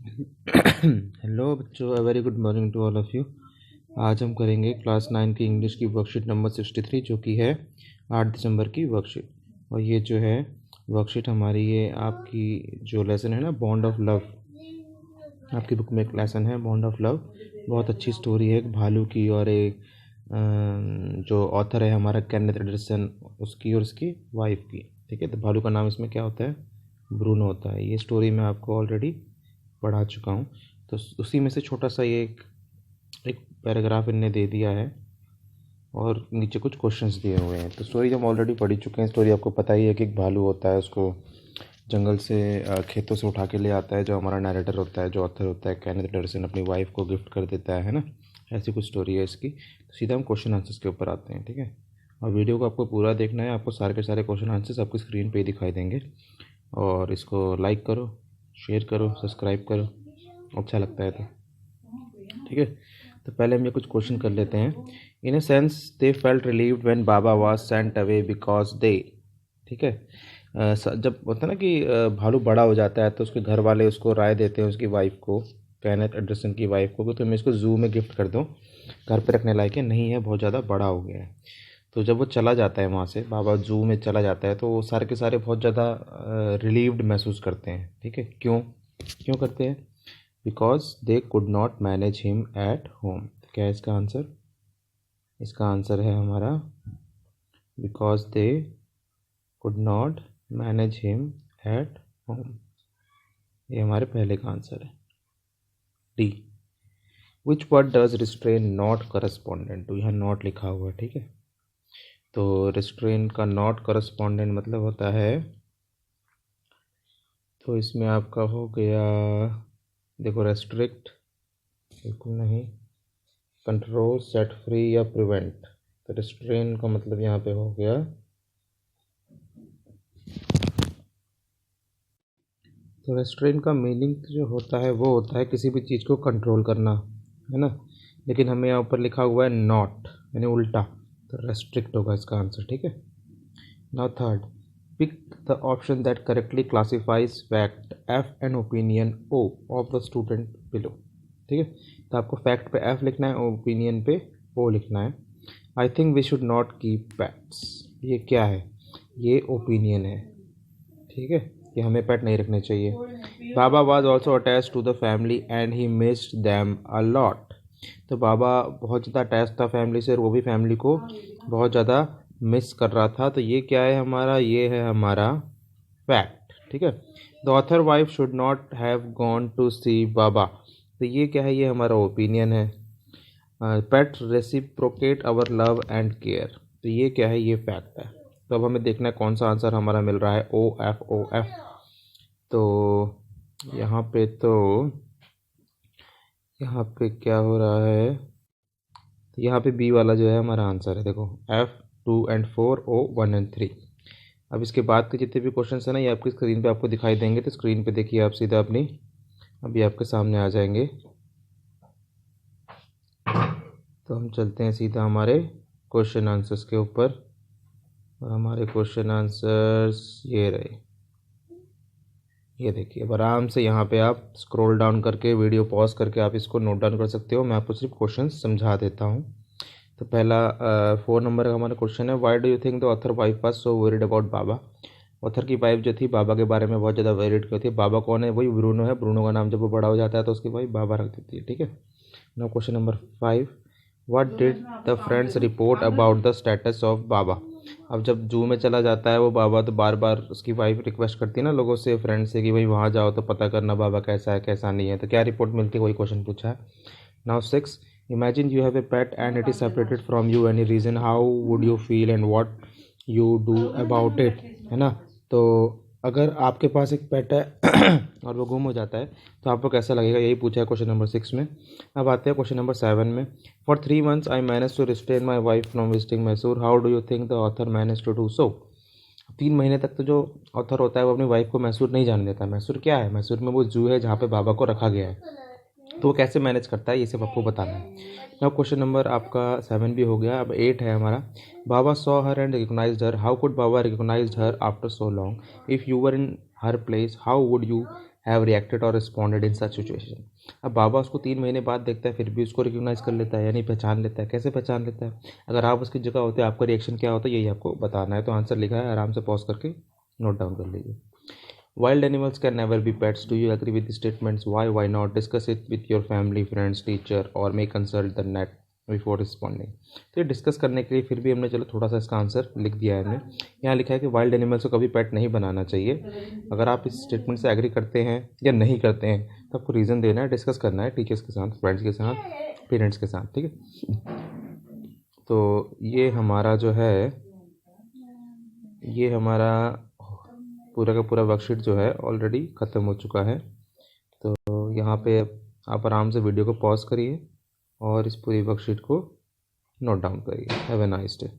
Hello बच्चों, a very good morning to all of you. आज हम करेंगे क्लास 9 की इंग्लिश की वर्कशीट नंबर 63 जो कि है 8 दिसंबर की वर्कशीट। और ये जो है वर्कशीट हमारी, ये आपकी जो लेसन है ना, बॉन्ड ऑफ लव, आपकी बुक में एक लेसन है बॉन्ड ऑफ लव। बहुत अच्छी स्टोरी है एक भालू की और एक जो ऑथर है हमारा केनेथ एंडरसन, उसकी और उसकी वाइफ की। ठीक है, तो भालू का नाम इसमें क्या होता है? ब्रूनो होता है। ये स्टोरी मैं आपको ऑलरेडी पढ़ा चुका हूँ। तो उसी में से छोटा सा ये एक एक पैराग्राफ इनने दे दिया है और नीचे कुछ क्वेश्चंस दिए हुए हैं। तो स्टोरी हम ऑलरेडी पढ़ी चुके हैं। स्टोरी आपको पता ही है कि एक भालू होता है, उसको जंगल से खेतों से उठा के ले आता है। जो हमारा नरेटर होता है, जो ऑथर होता है केनेथ एंडरसन, अपनी वाइफ को गिफ्ट कर देता है ना। ऐसी कुछ स्टोरी है इसकी। तो सीधा हम क्वेश्चन आंसर्स के ऊपर आते हैं। ठीक है, और वीडियो को आपको पूरा देखना है। आपको सारे के सारे क्वेश्चन आंसर्स आपकी स्क्रीन पे ही दिखाई देंगे। और इसको लाइक करो, शेयर करो, सब्सक्राइब करो, अच्छा लगता है तो। ठीक है, तो पहले हम ये कुछ क्वेश्चन कर लेते हैं। In a sense they felt relieved when Baba was sent away because they. ठीक है, जब होता है ना कि भालू बड़ा हो जाता है तो उसके घर वाले उसको राय देते हैं, उसकी वाइफ को, केनेथ एंडरसन की वाइफ को, कि तुम इसको जू में गिफ्ट कर दो, घर पे रखने लायक है नहीं है, बहुत ज़्यादा बड़ा हो गया है। तो जब वो चला जाता है वहाँ से, बाबा जू में चला जाता है, तो वो सारे के सारे बहुत ज़्यादा रिलीव्ड महसूस करते हैं। ठीक है, क्यों क्यों करते हैं? Because they could not manage him at home. क्या है इसका आंसर? इसका आंसर है हमारा because they could not manage him at home. ये हमारे पहले का आंसर है, D. Which word does restrain not correspondent to? यहाँ नॉट लिखा हुआ है। ठीक है, तो रिस्ट्रेन का नॉट करस्पॉन्डेंट मतलब होता है, तो इसमें आपका हो गया, देखो, रेस्ट्रिक्ट बिल्कुल नहीं, कंट्रोल, सेट फ्री या प्रिवेंट। तो रिस्ट्रेन का मतलब यहाँ पे हो गया, तो रेस्ट्रेन का मीनिंग जो होता है वो होता है किसी भी चीज़ को कंट्रोल करना, है ना। लेकिन हमें यहाँ ऊपर लिखा हुआ है नॉट, यानी उल्टा, तो रेस्ट्रिक्ट होगा इसका आंसर। ठीक है, now third, pick the option that correctly classifies fact F and opinion O of the student below. ठीक है, तो आपको फैक्ट पे एफ लिखना है, ओपिनियन पे ओ लिखना है। I think we should not keep pets, ये क्या है? ये ओपिनियन है। ठीक है, कि हमें पेट नहीं रखने चाहिए। Baba was also attach to the family and he missed them a lot. तो बाबा बहुत ज़्यादा अटैच था फैमिली से, और वो भी फैमिली को बहुत ज़्यादा मिस कर रहा था। तो ये क्या है हमारा? ये है हमारा फैक्ट। ठीक है, the author wife should not have gone to see Baba. तो ये क्या है? ये हमारा ओपिनियन है। Pet reciprocate our love and care. तो ये क्या है? ये फैक्ट है। तो अब हमें देखना है कौन सा आंसर हमारा मिल रहा है, ओ एफ ओ एफ। तो यहाँ पे तो यहाँ पे क्या हो रहा है, तो यहाँ पे बी वाला जो है हमारा आंसर है। देखो, एफ 2 और 4, ओ 1 और 3। अब इसके बाद के जितने भी क्वेश्चन है ना, ये आपकी स्क्रीन पे आपको दिखाई देंगे। तो स्क्रीन पे देखिए आप सीधा अपनी, अभी आपके सामने आ जाएंगे। तो हम चलते हैं सीधा हमारे क्वेश्चन आंसर्स के ऊपर, और हमारे क्वेश्चन आंसर्स ये रहे। ये देखिए, अब आराम से यहाँ पे आप स्क्रॉल डाउन करके, वीडियो पॉज करके आप इसको नोट डाउन कर सकते हो। मैं आपको सिर्फ क्वेश्चन समझा देता हूँ। तो पहला 4 नंबर का हमारा क्वेश्चन है, why do you think the author wife was so worried about Baba? Author की वाइफ जो थी बाबा के बारे में बहुत ज़्यादा वरीड क्यों थी? बाबा कौन है? वही ब्रूनो है। ब्रूनो का नाम जब वो बड़ा हो जाता है तो उसकी वाइफ बाबा रख देती है। ठीक है, now question number 5, what did the friends report about the status of Baba? अब जब जू में चला जाता है वो बाबा, तो बार बार उसकी वाइफ रिक्वेस्ट करती है ना लोगों से, फ्रेंड्स से, कि भाई वहाँ जाओ तो पता करना बाबा कैसा है कैसा नहीं है। तो क्या रिपोर्ट मिलती है? वही क्वेश्चन पूछा है। Now 6, imagine you have a pet and it is separated from you, any reason, how would you feel and what you do about it, है ना। तो अगर आपके पास एक पेट है और वो गुम हो जाता है तो आपको कैसा लगेगा? यही पूछा है क्वेश्चन नंबर 6 में। अब आते हैं क्वेश्चन नंबर 7 में, for 3 months I manage to restrain my wife from visiting Mysore, how do you think the author manage to do so? 3 महीने तक तो जो ऑथर होता है वो अपनी वाइफ को मैसूर नहीं जाने देता। मैसूर क्या है? मैसूर में वो जू है जहाँ पे बाबा को रखा गया है। तो वो कैसे मैनेज करता है, ये सब आपको बताना है। अब क्वेश्चन नंबर आपका 7 भी हो गया। अब 8 है हमारा, Baba saw her and recognized her, how could Baba recognized her after so long? If you were in her place, how would you have reacted or responded in such situation. अब बाबा उसको 3 महीने बाद देखता है, फिर भी उसको रिकग्नाइज़ कर लेता है, यानी पहचान लेता है। कैसे पहचान लेता है? अगर आप उसकी जगह होते आपका रिएक्शन क्या होता, यही आपको बताना है। तो आंसर लिखा है, आराम से पॉज करके नोट डाउन कर लीजिए। Wild animals can never be pets. Do you agree with the statements? Why? Why not? Discuss it with your family, friends, teacher, or may consult the net before responding. तो ये discuss करने के लिए फिर भी हमने चलो थोड़ा सा इसका आंसर लिख दिया है हमने। यहाँ लिखा है कि वाइल्ड एनिमल्स को कभी पेट नहीं बनाना चाहिए। अगर आप इस स्टेटमेंट से एग्री करते हैं या नहीं करते हैं तो आपको रीज़न देना है, डिस्कस करना है टीचर्स के साथ, फ्रेंड्स के साथ, पेरेंट्स के साथ, ठीक है। तो ये हमारा जो है, ये हमारा पूरा का पूरा वर्कशीट जो है ऑलरेडी ख़त्म हो चुका है। तो यहाँ पे आप आराम से वीडियो को पॉज करिए और इस पूरी वर्कशीट को नोट डाउन करिए। Have a nice day.